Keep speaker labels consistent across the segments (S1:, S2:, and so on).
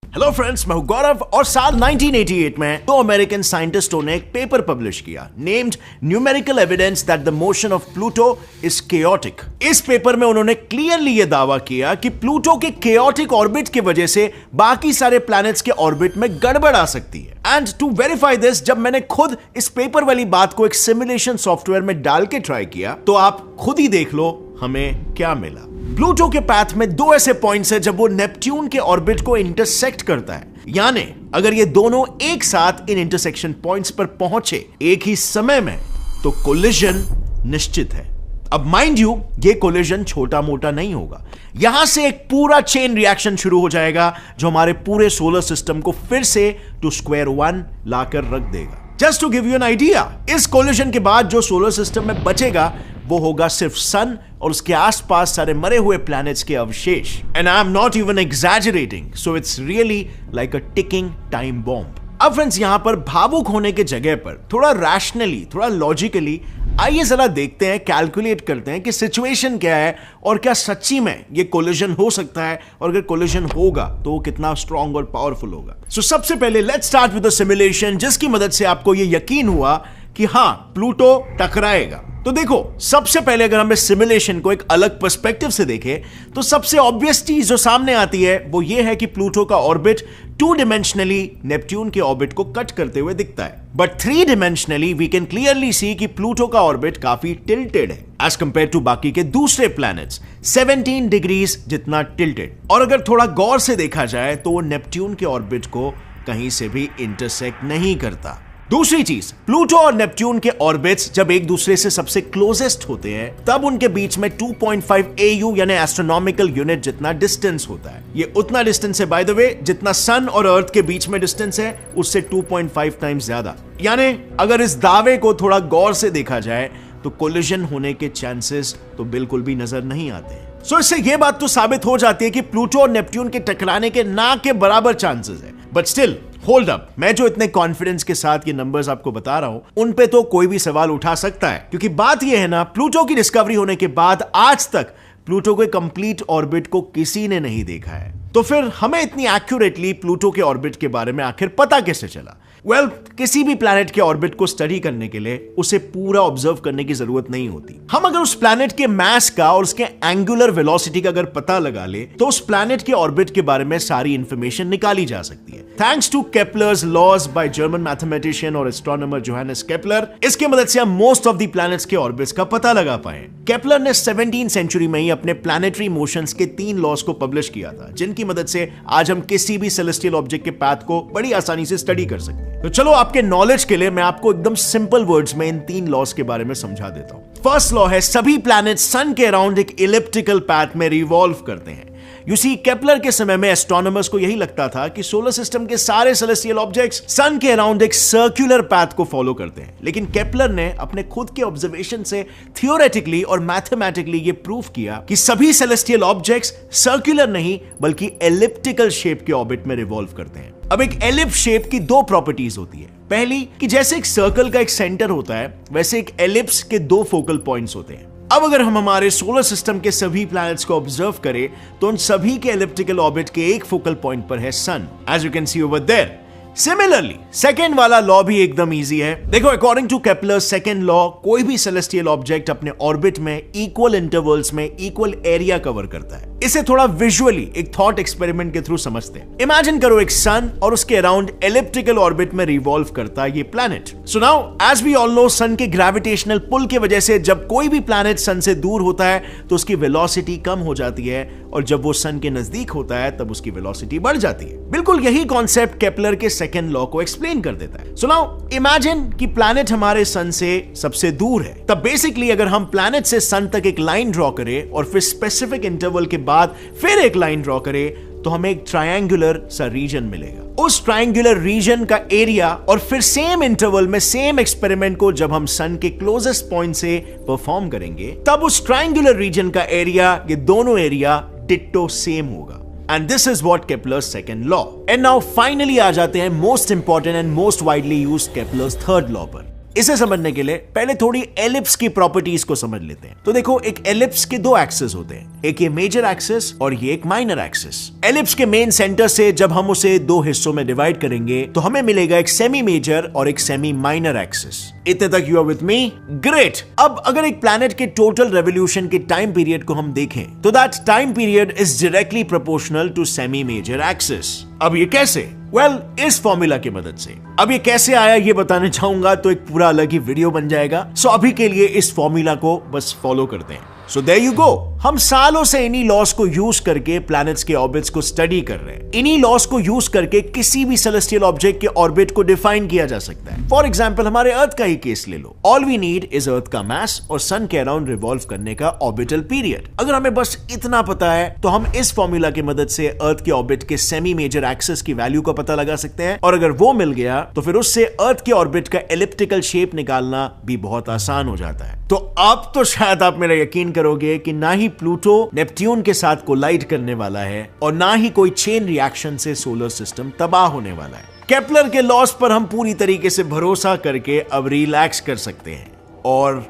S1: Hello friends, मैं हूं गौरव और साल 1988 में दो अमेरिकन साइंटिस्टों ने एक पेपर पब्लिश किया named numerical evidence that the motion of Pluto is chaotic. इस पेपर में उन्होंने क्लियरली यह दावा किया कि प्लूटो के केओटिक ऑर्बिट की वजह से बाकी सारे प्लैनेट्स के ऑर्बिट में गड़बड़ आ सकती है। एंड टू वेरीफाई दिस, जब मैंने खुद इस पेपर वाली बात को एक सिमुलेशन सॉफ्टवेयर में डाल के ट्राई किया तो आप खुद ही देख लो हमें क्या मिला। प्लूटो के पाथ में दो ऐसे पॉइंट्स हैं जब वो नेपट्यून के ऑर्बिट को इंटरसेक्ट करता है, यानी अगर ये दोनों एक साथ इन इंटरसेक्शन पॉइंट्स पर पहुंचे एक ही समय में तो कोलिजन निश्चित है। अब माइंड यू, ये कोलिजन छोटा मोटा नहीं होगा, यहां से एक पूरा चेन रिएक्शन शुरू हो जाएगा जो हमारे पूरे सोलर सिस्टम को फिर से टू स्क्वायर वन लाकर रख देगा। Just to give you an idea, इस कोलिजन के बाद जो सोलर सिस्टम में बचेगा वो होगा सिर्फ सन और उसके आसपास सारे मरे हुए प्लैनेट्स के अवशेष। And I am not even exaggerating, so it's really like a ticking time bomb. अब फ्रेंड्स, यहां पर भावुक होने के जगह पर थोड़ा रैशनली, थोड़ा लॉजिकली आइए जरा देखते हैं, कैलकुलेट करते हैं कि सिचुएशन क्या है और क्या सच्ची में ये कोलिजन हो सकता है, और अगर कोलिजन होगा तो वो कितना स्ट्रॉन्ग और पावरफुल होगा। सो सबसे पहले let's start with the simulation जिसकी मदद से आपको ये यकीन हुआ कि हां, प्लूटो टकराएगा। तो देखो, सबसे पहले अगर हम इस सिमुलेशन को एक अलग पर्सपेक्टिव से देखें तो सबसे ऑब्वियस चीज जो सामने आती है वो ये है कि प्लूटो का ऑर्बिट टू डिमेंशनली नेपट्यून के ऑर्बिट को कट करते हुए दिखता है, but three dimensionally we can clearly see कि प्लूटो का ऑर्बिट काफी टिल्टेड है एज कंपेयर टू बाकी के दूसरे प्लैनेट्स, 17 डिग्रीज जितना टिल्टेड। और अगर थोड़ा गौर से देखा जाए तो वो नेपट्यून के ऑर्बिट को कहीं से भी इंटरसेक्ट नहीं करता। दूसरी चीज, प्लूटो और नेपट्यून के ऑर्बिट्स जब एक दूसरे से सबसे क्लोजेस्ट होते हैं तब उनके बीच में 2.5 AU यानी एस्ट्रोनॉमिकल यूनिट जितना डिस्टेंस होता है। ये उतना डिस्टेंस है बाय द वे जितना सन और अर्थ के बीच में डिस्टेंस है, उससे 2.5 टाइम्स ज्यादा। यानी अगर इस दावे को थोड़ा गौर से देखा जाए तो कोलिजन होने के चांसेस तो बिल्कुल भी नजर नहीं आते। सो इससे यह बात तो साबित हो जाती है कि प्लूटो और नेपट्यून के टकराने के ना के बराबर चांसेस है। बट स्टिल होल्ड अप, मैं जो इतने कॉन्फिडेंस के साथ ये नंबर्स आपको बता रहा हूं उन पे तो कोई भी सवाल उठा सकता है, क्योंकि बात ये है ना, प्लूटो की डिस्कवरी होने के बाद आज तक प्लूटो के कंप्लीट ऑर्बिट को किसी ने नहीं देखा है। तो फिर हमें इतनी एक्यूरेटली प्लूटो के ऑर्बिट के बारे में आखिर पता कैसे चला? वेल, किसी भी प्लैनेट के ऑर्बिट को स्टडी करने के लिए उसे पूरा ऑब्जर्व करने की जरूरत नहीं होती। हम अगर उस प्लैनेट के मास का और उसके एंगुलर वेलोसिटी का अगर पता लगा ले तो उस प्लैनेट के ऑर्बिट के बारे में सारी इंफॉर्मेशन निकाली जा सकती है। Thanks to Kepler's laws by German mathematician और एस्ट्रोनॉमर जोहानेस केपलर, इसके मदद से हम मोस्ट ऑफ द प्लैनेट्स के ऑर्बिट्स का पता लगा पाए। केपलर ने 17th सेंचुरी में ही अपने प्लैनेटरी मोशंस के 3 लॉज को पब्लिश किया था, जिनकी मदद से आज हम किसी भी सेलेस्टियल ऑब्जेक्ट के पाथ को बड़ी आसानी से स्टडी कर सकते हैं। तो चलो, आपके नॉलेज के लिए मैं आपको एकदम सिंपल वर्ड्स में इन 3 लॉज के बारे में समझा देता हूं। फर्स्ट लॉ है, सभी प्लैनेट्स सन के अराउंड एक इलिप्टिकल पाथ में रिवॉल्व करते हैं। यू सी, केपलर के समय में एस्ट्रोनॉमर्स को यही लगता था कि सोलर सिस्टम के सारे सेलेस्टियल ऑब्जेक्ट्स सन के अराउंड एक सर्कुलर पाथ को फॉलो करते हैं, लेकिन केपलर ने अपने खुद के ऑब्जर्वेशन से थियोरेटिकली और मैथमेटिकली ये प्रूफ किया कि सभी सेलेस्टियल ऑब्जेक्ट्स सर्कुलर नहीं बल्कि एलिप्टिकल शेप के ऑर्बिट में रिवॉल्व करते हैं। अब एक एलिप्स शेप की 2 प्रॉपर्टीज होती है। पहली कि जैसे एक सर्कल का एक सेंटर होता है वैसे एक एलिप्स के 2 फोकल पॉइंट्स होते हैं। अब अगर हम हमारे सोलर सिस्टम के सभी प्लैनेट्स को ऑब्जर्व करें तो उन सभी के एलिप्टिकल ऑर्बिट के एक फोकल पॉइंट पर है sun, as you can see over there. Similarly second वाला लॉ भी एकदम इजी है। देखो, according to Kepler second law, कोई भी सेलेस्टियल ऑब्जेक्ट अपने ऑर्बिट में इक्वल इंटरवल्स में इक्वल एरिया कवर करता है। इसे थोड़ा विजुअली एक थॉट एक्सपेरिमेंट के थ्रू समझते हैं। इमेजिन करो एक सन और उसके अराउंड एलिप्टिकल ऑर्बिट में रिवॉल्व करता है ये planet. So now as we all know, sun के ग्रेविटेशनल पुल की वजह से जब कोई भी प्लैनेट सन से दूर होता है तो उसकी वेलोसिटी कम हो जाती है, और जब वो सन के नजदीक होता है तब उसकी वेलोसिटी बढ़ जाती है। बिल्कुल यही कॉन्सेप्ट केपलर के सेकेंड लॉ को एक्सप्लेन कर देता है। सो नाउ इमेजिन कि प्लैनेट हमारे सन से सबसे दूर है, तब बेसिकली अगर हम प्लैनेट से सन तक एक लाइन ड्रॉ करें और फिर स्पेसिफिक इंटरवल के बाद फिर एक लाइन ड्रॉ करें तो हमें एक ट्रायंगुलर सा रीजन मिलेगा। उस ट्रायंगुलर रीजन का एरिया और फिर सेम इंटरवल में सेम एक्सपेरिमेंट को जब हम सन के क्लोजेस्ट पॉइंट से परफॉर्म करेंगे तब उस ट्रायंगुलर रीजन का एरिया, ये दोनों एरिया डिट्टो सेम होगा। And this is what Kepler's second law. And now finally आ जाते हैं most important and most widely used Kepler's third law पर। इसे समझने के लिए पहले थोड़ी एलिप्स की प्रॉपर्टीज को समझ लेते हैं। तो देखो, एक एलिप्स के दो एक्सिस होते हैं, एक ये मेजर एक्सिस और ये एक माइनर एक्सिस। एलिप्स के मेन सेंटर से जब हम उसे दो हिस्सों में डिवाइड करेंगे तो हमें मिलेगा एक सेमी मेजर और एक सेमी माइनर एक्सिस। इतने तक you are with me? Great. अब अगर एक प्लैनेट के टोटल रेवोल्यूशन के टाइम पीरियड को हम देखें तो that time period is directly proportional to semi major axis. अब ये कैसे? वेल, इस फॉर्मूला की मदद से। अब ये कैसे आया ये बताने चाहूंगा तो एक पूरा अलग ही वीडियो बन जाएगा। सो अभी के लिए इस फॉर्मूला को बस फॉलो करते हैं। So there you go. हम सालों से इन्हीं लॉस को यूज करके प्लैनेट्स के ऑर्बिट्स को स्टडी कर रहे हैं। इन्हीं लॉस को यूज करके किसी भी सेलेस्टियल ऑब्जेक्ट के ऑर्बिट को डिफाइन किया जा सकता है। फॉर एग्जांपल, हमारे अर्थ का ही केस ले लो। All we need is earth का मास और सन के अराउंड रिवॉल्व करने का ऑर्बिटल पीरियड। अगर हमें बस इतना पता है तो हम इस फॉर्मूला की मदद से अर्थ के ऑर्बिट के सेमी मेजर एक्सिस की वैल्यू का पता लगा सकते हैं, और अगर वो मिल गया तो फिर उससे अर्थ के ऑर्बिट का एलिप्टिकल शेप निकालना भी बहुत आसान हो जाता है। तो अब तो शायद आप मेरा यकीन करोगे कि ना ही प्लूटो नेपट्यून के साथ कोलाइड करने वाला है और ना ही कोई चेन रिएक्शन से सोलर सिस्टम तबाह होने वाला है। केपलर के लॉस पर हम पूरी तरीके से भरोसा करके अब रिलैक्स कर सकते हैं, और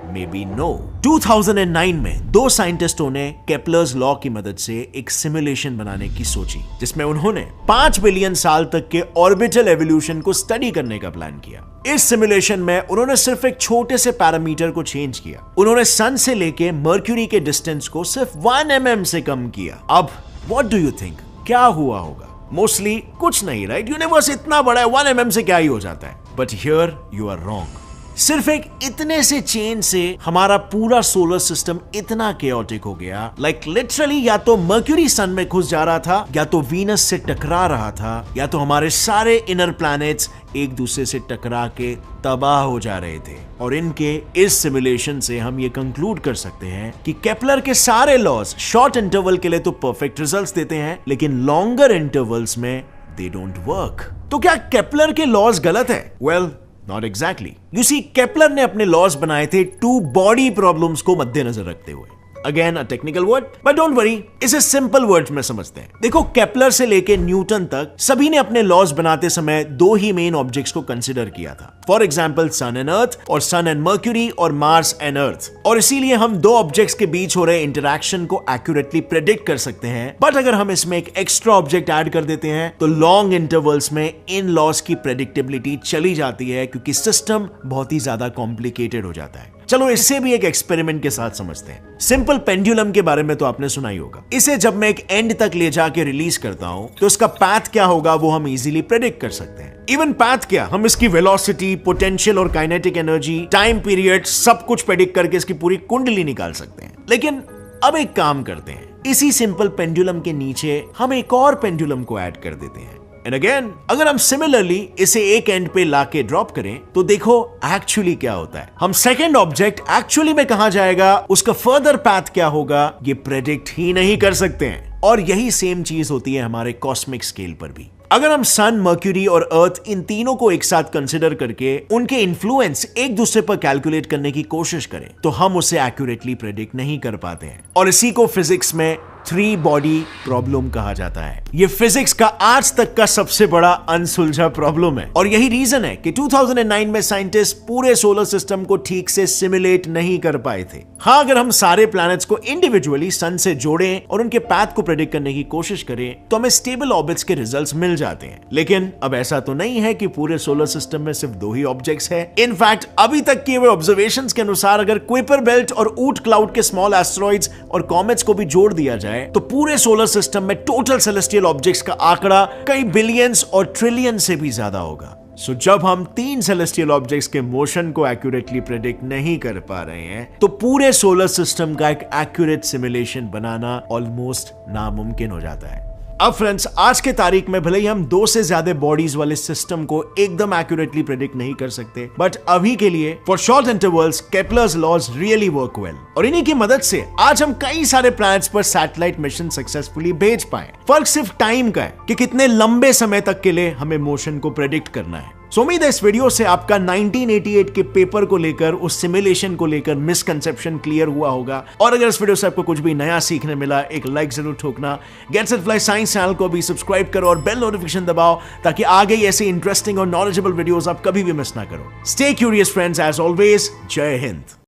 S1: मे बी नो। 2009 में दो साइंटिस्टों ने केपलर्स लॉ की मदद से एक सिमुलेशन बनाने की सोची, जिसमें उन्होंने 5 बिलियन साल तक के ऑर्बिटल एवोल्यूशन को स्टडी करने का प्लान किया। इस सिमुलेशन में उन्होंने सिर्फ एक छोटे से पैरामीटर को चेंज किया। उन्होंने सन से लेके मर्क्यूरी के डिस्टेंस को सिर्फ 1 mm से कम किया। अब व्हाट डू यू थिंक क्या हुआ होगा? मोस्टली कुछ नहीं, राइट? यूनिवर्स इतना बड़ा है, 1 mm से क्या ही हो जाता है। But here you are wrong. सिर्फ एक इतने से चेंज से हमारा पूरा सोलर सिस्टम इतना केओटिक हो गया, लाइक लिटरली या तो मर्क्यूरी सन में घुस जा रहा था, या तो वीनस से टकरा रहा था, या तो हमारे सारे इनर प्लैनेट्स एक दूसरे से टकरा के तबाह हो जा रहे थे। और इनके इस सिमुलेशन से हम ये कंक्लूड कर सकते हैं कि केपलर के सारे लॉज शॉर्ट इंटरवल के लिए तो परफेक्ट रिजल्ट्स देते हैं, लेकिन लॉन्गर इंटरवल्स में दे डोंट वर्क। तो क्या केपलर के लॉज गलत है? Well, not exactly. You see, Kepler ने अपने लॉज बनाए थे 2 बॉडी प्रॉब्लम्स को मद्देनजर रखते हुए। Again a technical word, but don't worry, इसे सिंपल वर्ड्स में समझते हैं। देखो, केपलर से लेके न्यूटन तक सभी ने अपने लॉज बनाते समय 2 ही मेन ऑब्जेक्ट्स को कंसिडर किया था। For example, sun and Earth, और सन एंड मर्क्यूरी, और मार्स एंड अर्थ। और इसीलिए हम 2 ऑब्जेक्ट्स के बीच हो रहे इंटरैक्शन को एक्यूरेटली प्रेडिक्ट कर सकते हैं। बट अगर हम इसमें एक एक्स्ट्रा ऑब्जेक्ट ऐड कर देते हैं तो लॉन्ग इंटरवल्स में इन लॉस की प्रेडिक्टेबिलिटी चली जाती है, क्योंकि सिस्टम बहुत ही ज्यादा कॉम्प्लिकेटेड हो जाता है। चलो इसे भी एक एक्सपेरिमेंट के साथ समझते हैं। सिंपल पेंडुलम के बारे में तो आपने सुना ही होगा। इसे जब मैं एक एंड तक ले जाके रिलीज करता हूं तो इसका पाथ क्या होगा वो हम इजीली प्रेडिक्ट कर सकते हैं। इवन पाथ क्या, हम इसकी वेलोसिटी, पोटेंशियल और काइनेटिक एनर्जी, टाइम पीरियड, सब कुछ प्रेडिक्ट करके इसकी पूरी कुंडली निकाल सकते हैं। लेकिन अब एक काम करते हैं, इसी सिंपल पेंडुलम के नीचे हम एक और पेंडुलम को ऐड कर देते हैं। एंड अगेन, अगर हम सिमिलरली इसे एक एंड पे लाके ड्रॉप करें तो देखो एक्चुअली क्या होता है। हम सेकंड ऑब्जेक्ट एक्चुअली में कहां जाएगा, उसका फर्दर पाथ क्या होगा, ये प्रेडिक्ट ही नहीं कर सकते हैं। और यही सेम चीज होती है हमारे कॉस्मिक स्केल पर भी। अगर हम सन, मर्क्यूरी और अर्थ इन तीनों को एक साथ कंसिडर करके उनके इन्फ्लुएंस एक दूसरे पर कैलकुलेट करने की कोशिश करें तो हम उसे एक्यूरेटली प्रेडिक्ट नहीं कर पाते हैं। और इसी को फिजिक्स में 3 बॉडी प्रॉब्लम कहा जाता है। ये फिजिक्स का आज तक का सबसे बड़ा अनसुलझा प्रॉब्लम है, और यही रीजन है कि 2009 में साइंटिस्ट पूरे सोलर सिस्टम को ठीक से सिमुलेट नहीं कर पाए थे। हाँ, अगर हम सारे प्लैनेट्स को इंडिविजुअली सन से जोड़ें और उनके पाथ को प्रेडिक्ट करने की कोशिश करें तो हमें स्टेबल ऑर्बिट्स के रिजल्ट्स मिल जाते हैं। लेकिन अब ऐसा तो नहीं है कि पूरे सोलर सिस्टम में सिर्फ 2 ही ऑब्जेक्ट्स हैं। इनफैक्ट अभी तक किए हुए ऑब्जर्वेशंस के अनुसार अगर कुइपर बेल्ट और ऊट क्लाउड के स्मॉल एस्टेरॉइड्स और कॉमेट्स को भी जोड़ दिया जाए तो पूरे सोलर सिस्टम में टोटल सेलेस्टियल ऑब्जेक्ट्स का आंकड़ा कई बिलियंस और ट्रिलियन से भी ज्यादा होगा। सो जब हम 3 सेलेस्टियल ऑब्जेक्ट्स के मोशन को एक्यूरेटली प्रेडिक्ट नहीं कर पा रहे हैं तो पूरे सोलर सिस्टम का एक एक्यूरेट सिमुलेशन बनाना ऑलमोस्ट नामुमकिन हो जाता है। अब फ्रेंड्स, आज के तारीख में भले ही हम 2 से ज्यादा बॉडीज वाले सिस्टम को एकदम एक्यूरेटली प्रेडिक्ट नहीं कर सकते, बट अभी के लिए for short intervals Kepler's laws really work well. और इन्हीं की मदद से आज हम कई सारे प्लैनेट्स पर सैटेलाइट मिशन सक्सेसफुली भेज पाए। फर्क सिर्फ टाइम का है कि कितने लंबे समय तक के लिए हमें मोशन को प्रेडिक्ट करना है। सो उम्मीद है इस वीडियो से आपका 1988 के पेपर को लेकर, उस सिमुलेशन को लेकर मिसकंसेप्शन क्लियर हुआ होगा। और अगर इस वीडियो से आपको कुछ भी नया सीखने मिला, एक लाइक जरूर ठोकना। Get set fly science channel को भी सब्सक्राइब करो और बेल नोटिफिकेशन दबाओ ताकि आगे ऐसे इंटरेस्टिंग और नॉलेजेबल वीडियोस आप कभी भी मिस ना करो। Stay curious friends, as always, जय हिंद।